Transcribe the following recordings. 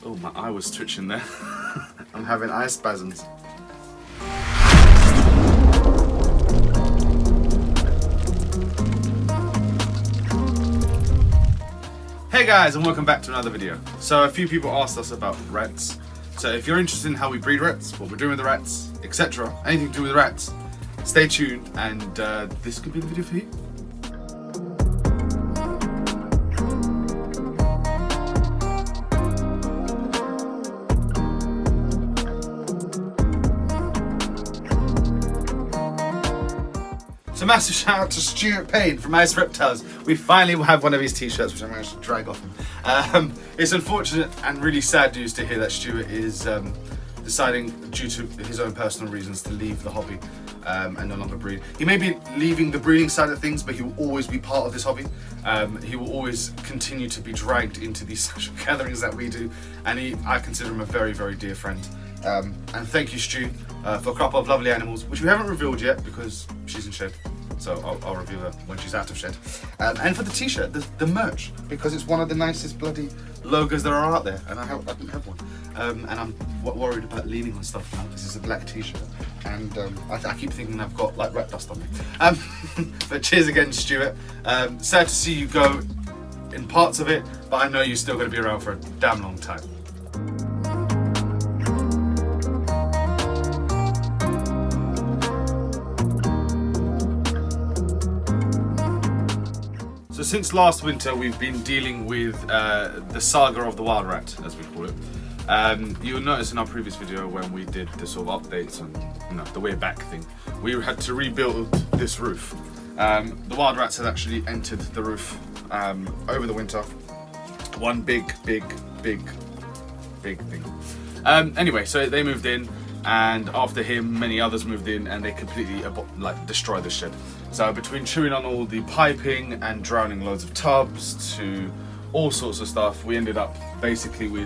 Oh, my eye was twitching there. I'm having eye spasms. Hey guys, and welcome back to another video. So a few people asked us about rats. So if you're interested in how we breed rats, what we're doing with the rats, etc., anything to do with rats, stay tuned, and this could be the video for you. So massive shout out to Stuart Payne from Reptiles. We finally have one of his t-shirts, which I managed to drag off him. It's unfortunate and really sad news to hear that Stuart is deciding, due to his own personal reasons, to leave the hobby and no longer breed. He may be leaving the breeding side of things, but he will always be part of this hobby. He will always continue to be dragged into these social gatherings that we do, and I consider him a very, very dear friend. And thank you, Stu, for a couple of lovely animals, which we haven't revealed yet because she's in shed. So I'll reveal her when she's out of shed. And for the t-shirt, the merch, because it's one of the nicest bloody logos there are out there, and I didn't have one. And I'm worried about leaning on stuff now because it's a black t-shirt, and I keep thinking I've got like rat dust on me. But cheers again, Stuart. Sad to see you go in parts of it, but I know you're still going to be around for a damn long time. So since last winter, we've been dealing with the saga of the wild rat, as we call it. You'll notice in our previous video when we did the sort of updates on the way back thing, we had to rebuild this roof. The wild rats had actually entered the roof over the winter. One big thing. Anyway, so they moved in, and after him, many others moved in, and they completely destroyed the shed. So between chewing on all the piping and drowning loads of tubs to all sorts of stuff, we ended up basically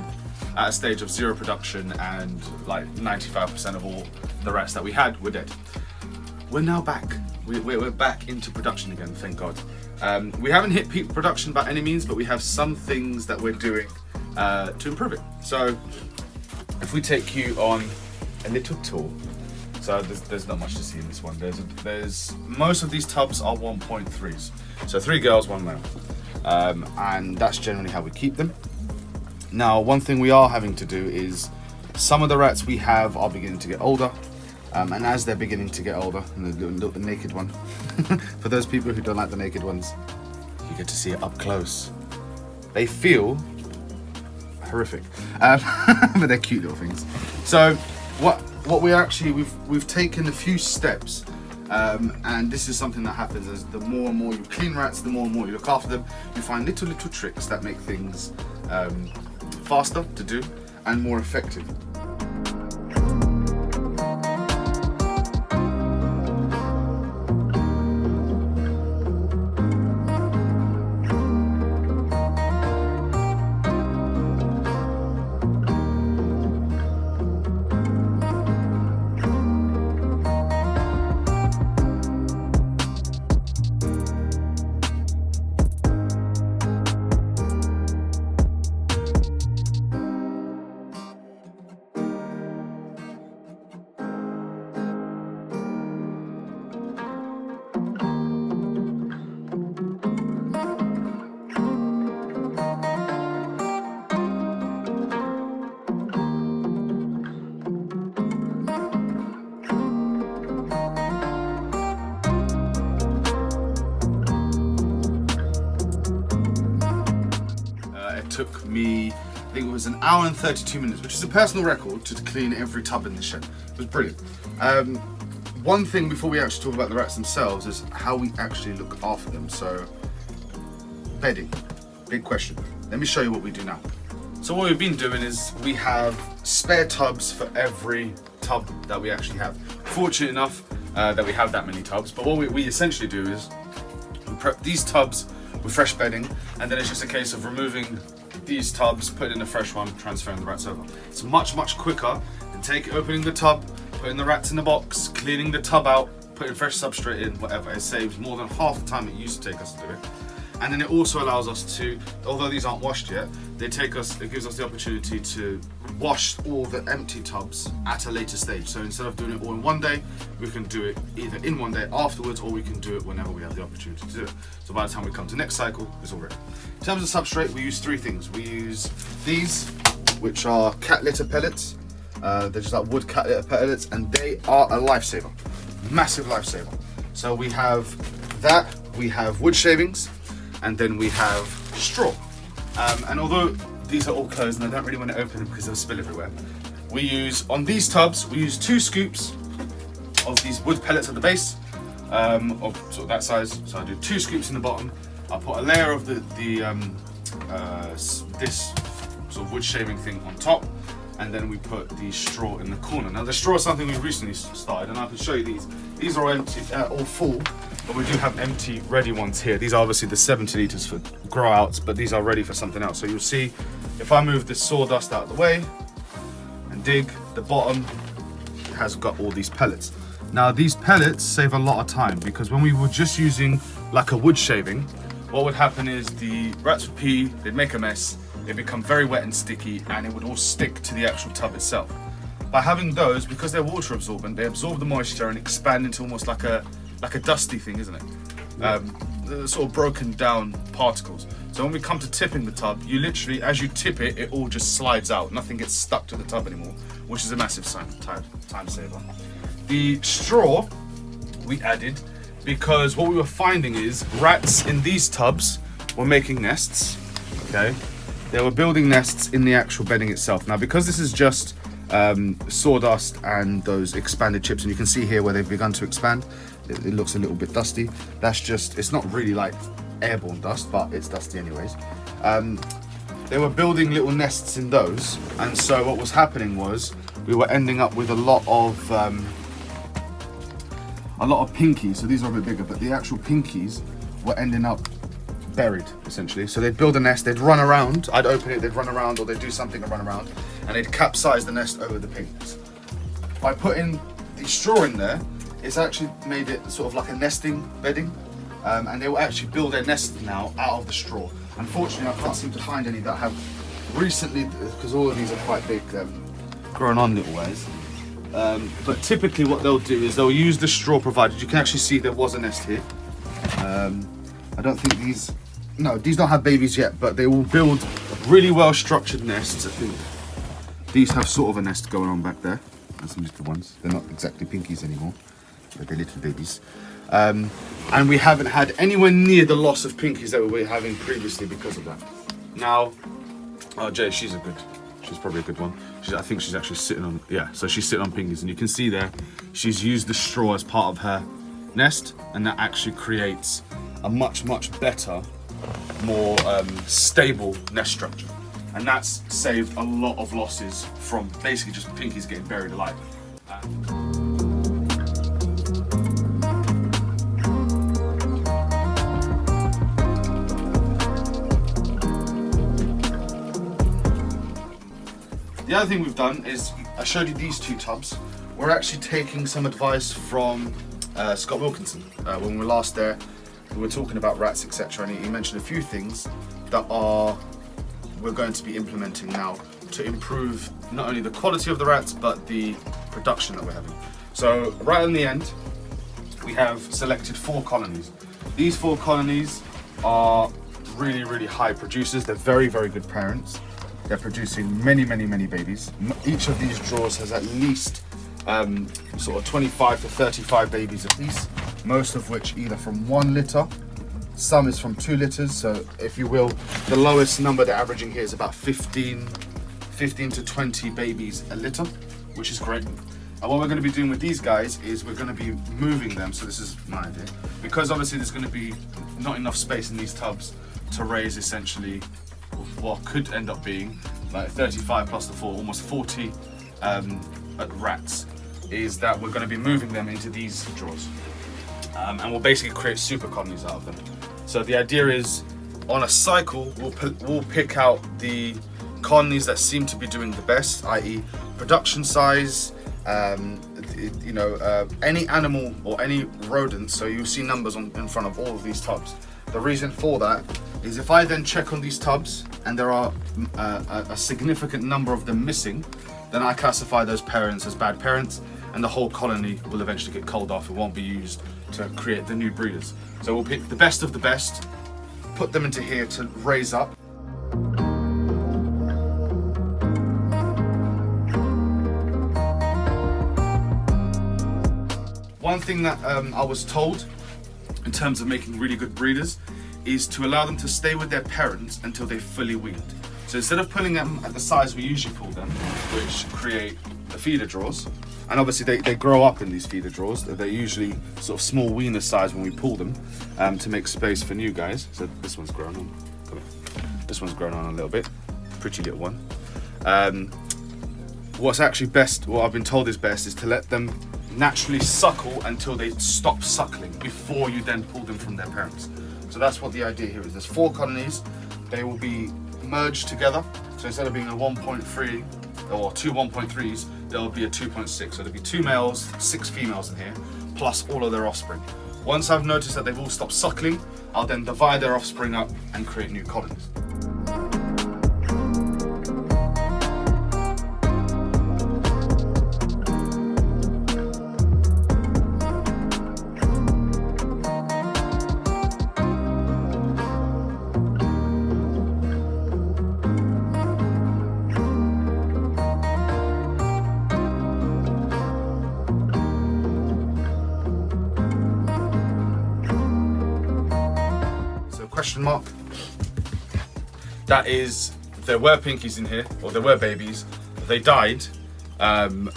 at a stage of zero production, and like 95% of all the rats that we had were dead. We're now back. We're back into production again, thank God. We haven't hit peak production by any means, but we have some things that we're doing to improve it. So if we take you on a little tour. So there's not much to see in this one. There's most of these tubs are 1.3s. So 3 girls, 1 male. And that's generally how we keep them. Now, one thing we are having to do is some of the rats we have are beginning to get older. And as they're beginning to get older, and the naked one, for those people who don't like the naked ones, you get to see it up close. They feel horrific, but they're cute little things. So what we've taken a few steps, and this is something that happens as the more and more you clean rats, the more and more you look after them, you find little tricks that make things faster to do and more effective. Took me, I think it was 1 hour and 32 minutes, which is a personal record, to clean every tub in the shed. It was brilliant. One thing before we actually talk about the rats themselves is how we actually look after them. So bedding, big question. Let me show you what we do now. So what we've been doing is we have spare tubs for every tub that we actually have. Fortunate enough that we have that many tubs, but what we essentially do is we prep these tubs with fresh bedding, and then it's just a case of removing these tubs, putting in a fresh one, transferring the rats over. It's much quicker than opening the tub, putting the rats in the box, cleaning the tub out, putting fresh substrate in, whatever. It saves more than half the time it used to take us to do it. And then it also allows us to, although these aren't washed yet, it gives us the opportunity to wash all the empty tubs at a later stage. So instead of doing it all in one day, we can do it either in one day afterwards, or we can do it whenever we have the opportunity to do it. So by the time we come to next cycle, it's all ready. In terms of substrate, we use three things. We use these, which are cat litter pellets. They're just like wood cat litter pellets, and they are a lifesaver, massive lifesaver. So we have that, we have wood shavings, and then we have straw. And although these are all closed and I don't really want to open them because they'll spill everywhere, we use, on these tubs, we use 2 scoops of these wood pellets at the base, of sort of that size. So I do 2 scoops in the bottom. I'll put a layer of this sort of wood shaving thing on top, and then we put the straw in the corner. Now the straw is something we recently started, and I can show you these. These are all empty, all full, but we do have empty ready ones here. These are obviously the 70 litres for grow outs, but these are ready for something else. So you'll see, if I move this sawdust out of the way and dig, the bottom has got all these pellets. Now these pellets save a lot of time, because when we were just using like a wood shaving, what would happen is the rats would pee, they'd make a mess, it'd become very wet and sticky, and it would all stick to the actual tub itself. By having those, because they're water absorbent, they absorb the moisture and expand into almost like a dusty thing, isn't it? The sort of broken down particles. So when we come to tipping the tub, you literally, as you tip it, it all just slides out. Nothing gets stuck to the tub anymore, which is a massive time saver. The straw we added because what we were finding is rats in these tubs were making nests, okay? They were building nests in the actual bedding itself. Now, because this is just sawdust and those expanded chips, and you can see here where they've begun to expand, it looks a little bit dusty. That's just, it's not really like airborne dust, but it's dusty anyways. They were building little nests in those, and so what was happening was we were ending up with a lot of pinkies. So these are a bit bigger, but the actual pinkies were ending up buried essentially. So they'd build a nest, they'd run around, I'd open it, they'd run around, or they'd do something and run around, and they'd capsize the nest over the pinks. By putting the straw in there, it's actually made it sort of like a nesting bedding, and they will actually build their nest now out of the straw. Unfortunately, I can't seem to find any that have recently, because all of these are quite big, grown on little ways. But typically what they'll do is they'll use the straw provided. You can actually see there was a nest here. I don't think these don't have babies yet, but they will build really well structured nests. I think these have sort of a nest going on back there. That's some little ones. They're not exactly pinkies anymore, but they're little babies. And we haven't had anywhere near the loss of pinkies that we were having previously because of that. Now, oh Jay, she's probably a good one. I think she's actually sitting on, yeah, so she's sitting on pinkies, and you can see there, she's used the straw as part of her nest, and that actually creates a much better, more stable nest structure. And that's saved a lot of losses from basically just pinkies getting buried alive. The other thing we've done is, I showed you these 2 tubs. We're actually taking some advice from Scott Wilkinson. When we were last there, we were talking about rats, etc., and he mentioned a few things that we're going to be implementing now to improve not only the quality of the rats, but the production that we're having. So right in the end, we have selected 4 colonies. These 4 colonies are really high producers. They're very good parents. They're producing many babies. Each of these drawers has at least sort of 25 to 35 babies apiece, most of which either from 1 litter, some is from 2 litters. So if you will, the lowest number they're averaging here is about 15 to 20 babies a litter, which is great. And what we're going to be doing with these guys is we're going to be moving them. So this is my idea, because obviously there's going to be not enough space in these tubs to raise essentially what could end up being like 35 plus the 4, almost 40 rats, is that we're going to be moving them into these drawers, and we'll basically create super colonies out of them. So the idea is, on a cycle, we'll pick out the colonies that seem to be doing the best, i.e. production size, any animal or any rodent. So you'll see numbers in front of all of these tubs. The reason for that is if I then check on these tubs and there are a significant number of them missing, then I classify those parents as bad parents, and the whole colony will eventually get culled off and won't be used to create the new breeders. So we'll pick the best of the best, put them into here to raise up. One thing that I was told in terms of making really good breeders is to allow them to stay with their parents until they're fully weaned. So instead of pulling them at the size we usually pull them, which create the feeder drawers, and obviously they grow up in these feeder drawers, they're usually sort of small weaner size when we pull them to make space for new guys. So this one's grown on, this one's grown on a little bit, pretty little one. What's actually best, what I've been told is best, is to let them naturally suckle until they stop suckling before you then pull them from their parents. So that's what the idea here is. There's 4 colonies, they will be merged together. So instead of being a 1.3 or 2 1.3s, there'll be a 2.6. So there'll be 2 males, 6 females in here, plus all of their offspring. Once I've noticed that they've all stopped suckling, I'll then divide their offspring up and create new colonies. Question mark. That is, there were pinkies in here, or there were babies. They died. Well,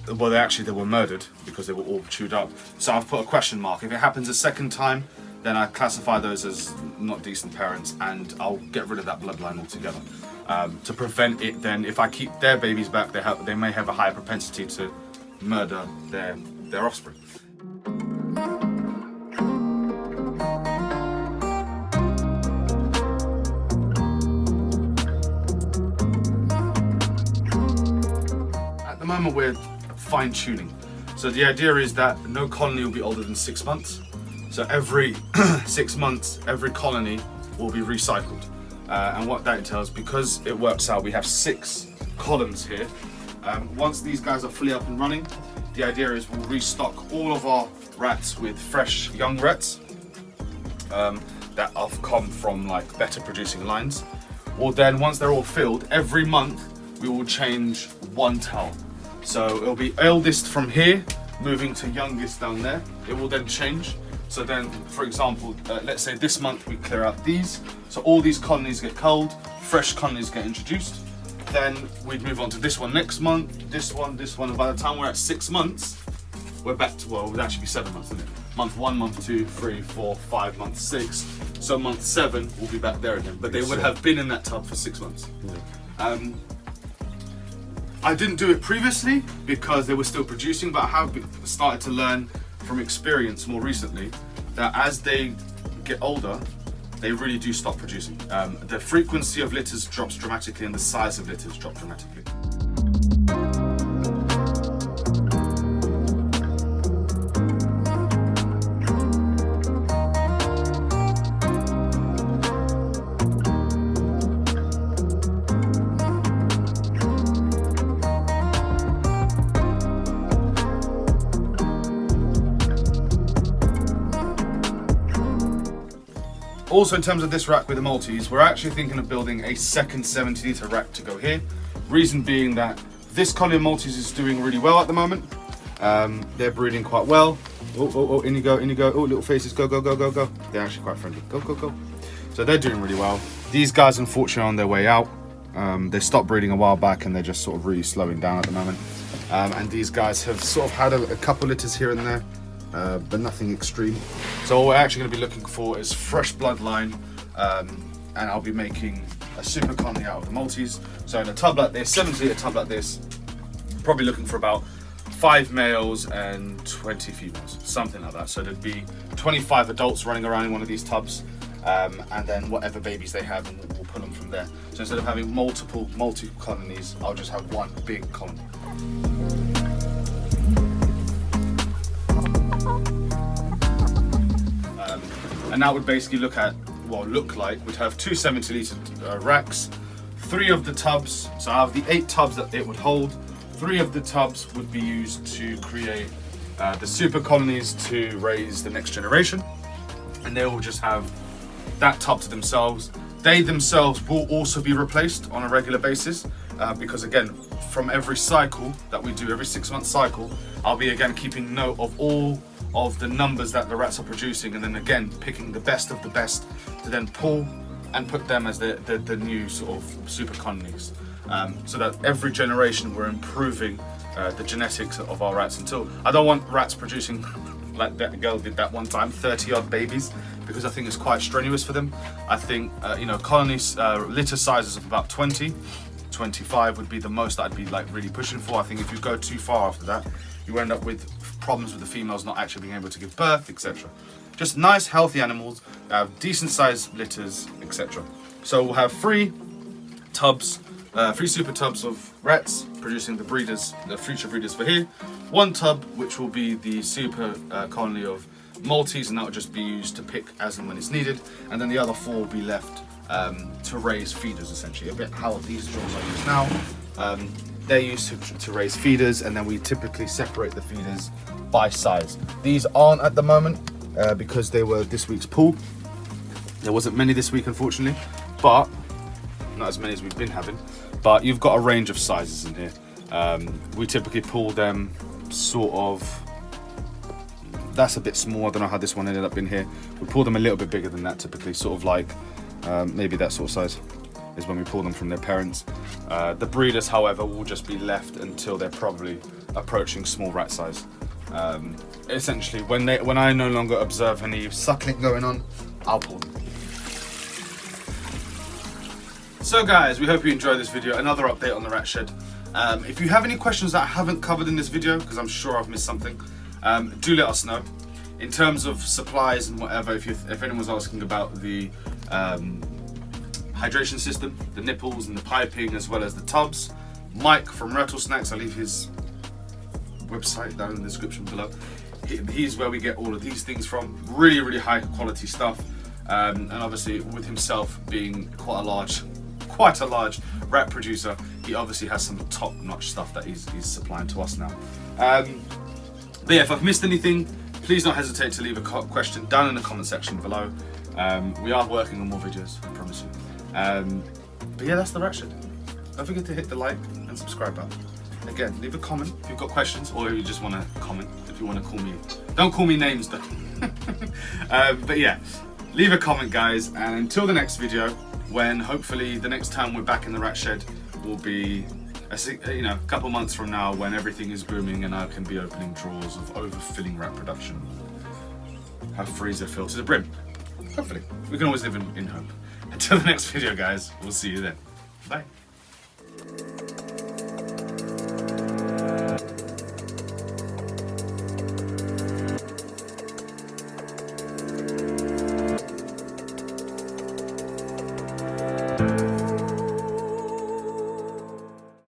they were murdered because they were all chewed up. So I've put a question mark. If it happens a second time, then I classify those as not decent parents, and I'll get rid of that bloodline altogether. To prevent it, then, if I keep their babies back, they may have a higher propensity to murder their offspring. At the moment we're fine-tuning. So the idea is that no colony will be older than 6 months. So every 6 months, every colony will be recycled. And what that entails, because it works out, we have 6 columns here. Once these guys are fully up and running, the idea is we'll restock all of our rats with fresh young rats that have come from like better producing lines. Or then once they're all filled, every month we will change 1 towel. So it'll be eldest from here, moving to youngest down there. It will then change. So then, for example, let's say this month we clear out these. So all these colonies get culled, fresh colonies get introduced. Then we'd move on to this one next month, this one, and by the time we're at 6 months, we're back to, well, it would actually be 7 months, isn't it? Month 1, month 2, 3, 4, 5, month 6. So month 7 will be back there again. But they would have been in that tub for 6 months. Yeah. I didn't do it previously because they were still producing, but I have started to learn from experience more recently that as they get older, they really do stop producing. The frequency of litters drops dramatically and the size of litters drop dramatically. Also, in terms of this rack with the Maltese, we're actually thinking of building a second 70-litre rack to go here. Reason being that this colony of Maltese is doing really well at the moment. They're breeding quite well. Oh, in you go, in you go. Oh, little faces, go, go, go, go, go. They're actually quite friendly. Go, go, go. So they're doing really well. These guys, unfortunately, are on their way out. They stopped breeding a while back and they're just sort of really slowing down at the moment. And these guys have sort of had a couple litters here and there. But nothing extreme. So what we're actually going to be looking for is fresh bloodline, and I'll be making a super colony out of the Maltese. So in a tub like this, 70-litre tub like this, probably looking for about 5 males and 20 females, something like that. So there'd be 25 adults running around in one of these tubs, and then whatever babies they have, and we'll put them from there. So instead of having multiple colonies, I'll just have one big colony. And that would basically look like we'd have two 70-litre racks, 3 of the tubs. So out of the 8 tubs that it would hold, 3 of the tubs would be used to create the super colonies to raise the next generation, and they will just have that tub to themselves. They themselves will also be replaced on a regular basis because, again, from every cycle that we do, every 6-month cycle, I'll be again keeping note of all of the numbers that the rats are producing, and then again picking the best of the best to then pull and put them as the new sort of super colonies, so that every generation we're improving the genetics of our rats. Until I don't want rats producing like that girl did that one time, 30 odd babies, because I think it's quite strenuous for them. I think colonies, litter sizes of about 20, 25 would be the most that I'd be like really pushing for. I think if you go too far after that, you end up with problems with the females not actually being able to give birth, etc. Just nice healthy animals, decent sized litters, etc. So we'll have 3 tubs, 3 super tubs of rats producing the future breeders for here. 1 tub which will be the super colony of Maltese, and that will just be used to pick as and when it's needed, and then the other 4 will be left to raise feeders, essentially. A bit how these drawers are used now. They're used to raise feeders, and then we typically separate the feeders by size. These aren't at the moment because they were this week's pool. There wasn't many this week, unfortunately, but not as many as we've been having. But you've got a range of sizes in here. We typically pull them sort of, that's a bit small, I don't know how this one ended up in here. We pull them a little bit bigger than that typically, sort of like maybe that sort of size is when we pull them from their parents. The breeders, however, will just be left until they're probably approaching small rat size. Essentially, when I no longer observe any suckling going on, I'll pull them. So guys, we hope you enjoyed this video, another update on the rat shed. If you have any questions that I haven't covered in this video, because I'm sure I've missed something, do let us know. In terms of supplies and whatever, if anyone's asking about the hydration system, the nipples and the piping, as well as the tubs, Mike from Rattlesnacks, I'll leave his website down in the description below. He's where we get all of these things from. Really, really high quality stuff. And obviously, with himself being quite a large rat producer, he obviously has some top-notch stuff that he's supplying to us now. But yeah, if I've missed anything, please don't hesitate to leave a question down in the comment section below. We are working on more videos, I promise you. But yeah, that's the rat shed. Don't forget to hit the like and subscribe button. Again, leave a comment if you've got questions, or if you just want to comment, if you want to call me. Don't call me names though. But yeah, leave a comment, guys, and until the next video, when hopefully the next time we're back in the rat shed will be a couple months from now, when everything is booming and I can be opening drawers of overfilling rat production. Have freezer filled to the brim. Hopefully. We can always live in hope. Until the next video, guys, we'll see you then. Bye.